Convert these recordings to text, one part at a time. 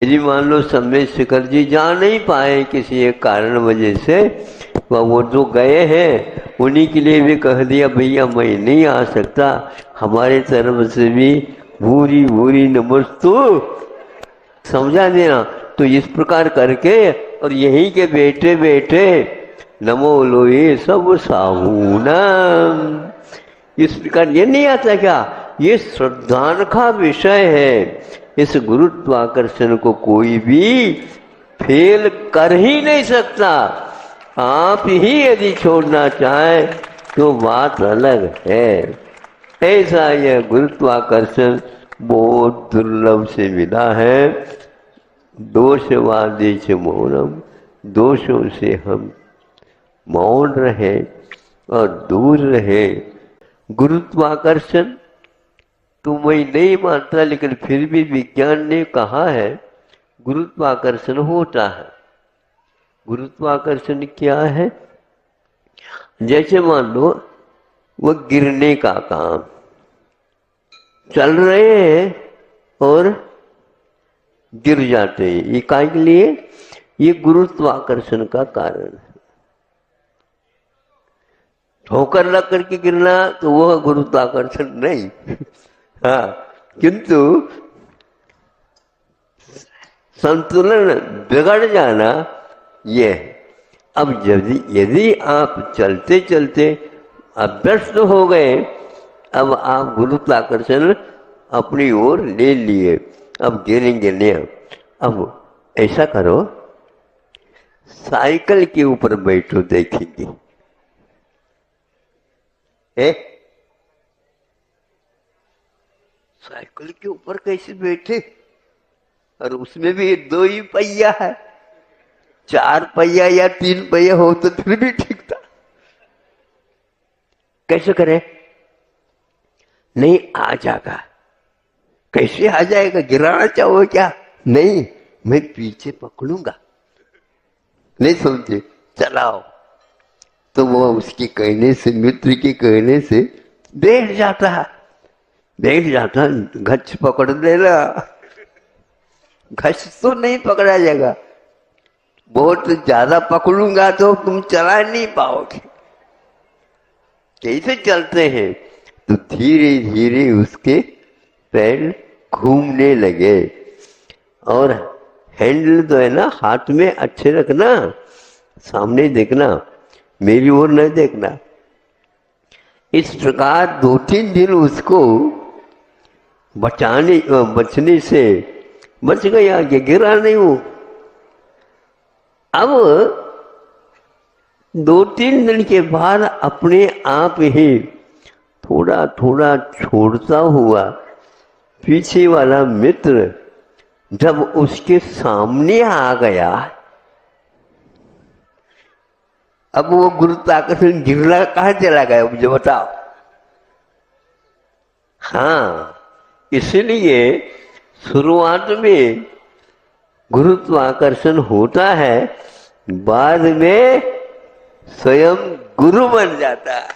यदि मान लो समय शिखर जी जा नहीं पाए किसी एक कारण वजह से, वो जो गए हैं उन्हीं के लिए भी कह दिया भैया मैं नहीं आ सकता, हमारे तरफ से भी भूरी भूरी नमस्तु समझा देना। तो इस प्रकार करके और यहीं के बैठे बैठे नमो लोए सब साहूना, इस प्रकार ये नहीं आता क्या? ये श्रद्धान का विषय है। इस गुरुत्वाकर्षण को कोई भी फेल कर ही नहीं सकता। आप ही यदि छोड़ना चाहे तो बात अलग है। ऐसा यह गुरुत्वाकर्षण बहुत दुर्लभ से मिला है। दोषवादी से मौनम, दोषों से हम मौन रहे और दूर रहे। गुरुत्वाकर्षण तो मैं नहीं मानता, लेकिन फिर भी विज्ञान ने कहा है गुरुत्वाकर्षण होता है। गुरुत्वाकर्षण क्या है? जैसे मान लो वो गिरने का काम, चल रहे हैं और गिर जाते हैं, ये काय के लिए? ये गुरुत्वाकर्षण का कारण है। ठोकर लग करके गिरना तो वह गुरुत्वाकर्षण नहीं हाँ, किंतु संतुलन बिगड़ जाना ये है। अब यदि आप चलते चलते अभ्यस्त हो गए, अब आप गुरुत्वाकर्षण अपनी ओर ले लिए, अब गिरेंगे नहीं। अब ऐसा करो, साइकिल के ऊपर बैठो, देखेंगे साइकिल के ऊपर कैसे बैठे? और उसमें भी 2 ही पहिया है, 4 पहिया या 3 पहिया हो तो फिर भी ठीक था। कैसे करें? नहीं आ जाएगा। कैसे आ जाएगा? गिराना चाहो क्या? नहीं, मैं पीछे पकड़ूंगा। नहीं समझे? चलाओ। तो वो उसके कहने से, मित्र के कहने से बैठ जाता है। घच पकड़ लेना। घच तो नहीं पकड़ा जाएगा, बहुत ज्यादा पकड़ूंगा तो तुम चला नहीं पाओगे। कैसे चलते हैं? तो धीरे धीरे उसके पैर घूमने लगे। और हैंडल तो है ना हाथ में अच्छे रखना, सामने देखना, मेरी ओर न देखना। इस प्रकार 2-3 दिन उसको बचने से बच गया कि गिरा नहीं वो। अब 2-3 दिन के बाद अपने आप ही थोड़ा थोड़ा छोड़ता हुआ पीछे वाला मित्र जब उसके सामने आ गया, अब वो गुरुत्वाकर्षण गिरना कहाँ चला गया मुझे बताओ? हाँ, इसलिए शुरुआत में गुरुत्वाकर्षण होता है, बाद में स्वयं गुरु बन जाता है।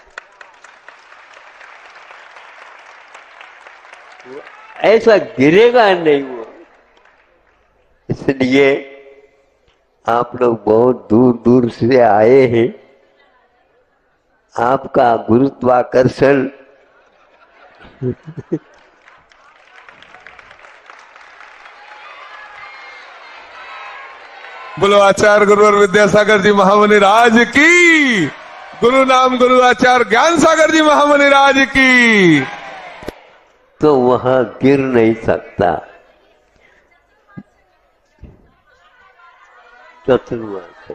ऐसा गिरेगा नहीं वो। इसलिए आप लोग बहुत दूर दूर से आए हैं, आपका गुरुत्वाकर्षण बोलो आचार्य गुरुवर विद्यासागर जी महामुनि राज की, गुरु नाम गुरु आचार्य ज्ञान सागर जी महामुनि राज की। तो वहां गिर नहीं सकता। चतुर्मास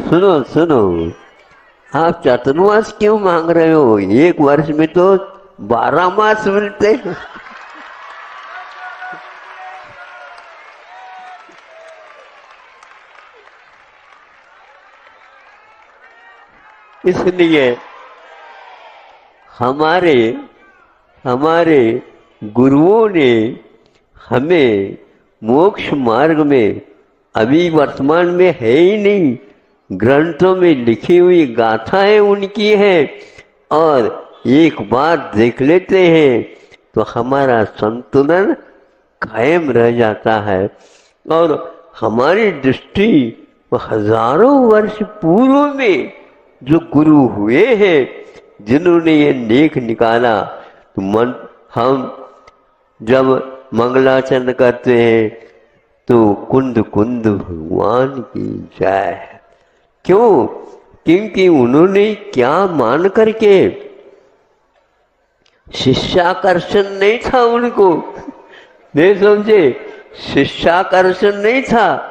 सुनो सुनो, आप चतुर्मास क्यों मांग रहे हो? 1 वर्ष में तो 12 मास मिलते हैं। इसलिए हमारे गुरुओं ने हमें मोक्ष मार्ग में, अभी वर्तमान में है ही नहीं, ग्रंथों में लिखी हुई गाथाएं उनकी हैं और एक बार देख लेते हैं तो हमारा संतुलन कायम रह जाता है और हमारी दृष्टि हजारों वर्ष पूर्व में जो गुरु हुए हैं जिन्होंने ये नेक निकाला, तो मन हम जब मंगलाचरण करते हैं तो कुंद कुंद भगवान की जय। क्यों? क्योंकि उन्होंने क्या मान करके, शिष्याकर्षण नहीं था उनको, नहीं समझे, शिष्याकर्षण नहीं था,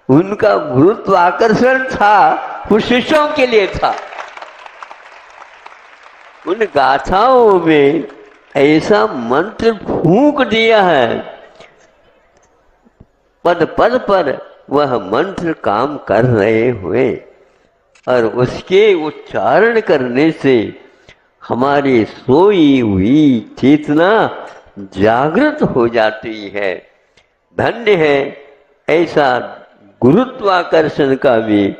उनका गुरुत्वाकर्षण था, वो शिष्यों के लिए था। उन गाथाओं में ऐसा मंत्र फूंक दिया है, पद पद पर वह मंत्र काम कर रहे हुए और उसके उच्चारण करने से हमारी सोई हुई चेतना जागृत हो जाती है। धन्य है ऐसा गुरुत्वाकर्षण का भी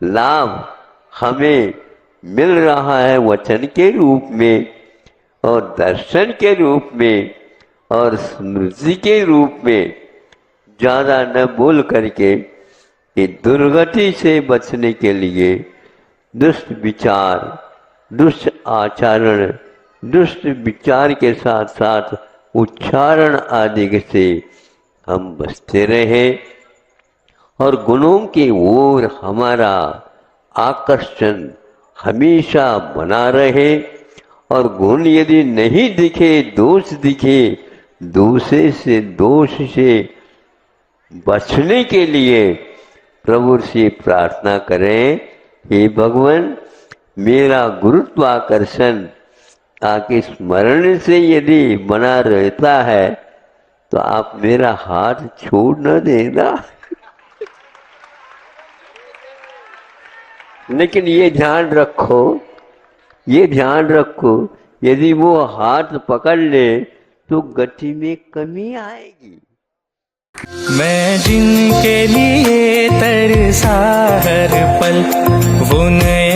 लाभ हमें मिल रहा है वचन के रूप में और दर्शन के रूप में और स्मृति के रूप में। ज़्यादा न बोल करके कि दुर्गति से बचने के लिए दुष्ट विचार, दुष्ट आचरण, दुष्ट विचार के साथ साथ उच्चारण आदि से हम बचते रहें और गुणों की ओर हमारा आकर्षण हमेशा बना रहे। और गुण यदि नहीं दिखे, दोष दिखे, दोष से बचने के लिए प्रभु से प्रार्थना करें, हे भगवान मेरा गुरुत्वाकर्षण आपके स्मरण से यदि बना रहता है तो आप मेरा हाथ छोड़ न देना। लेकिन ये ध्यान रखो, यदि वो हाथ पकड़ ले तो गति में कमी आएगी। मैं जिनके लिए तरसा हर पल वो नए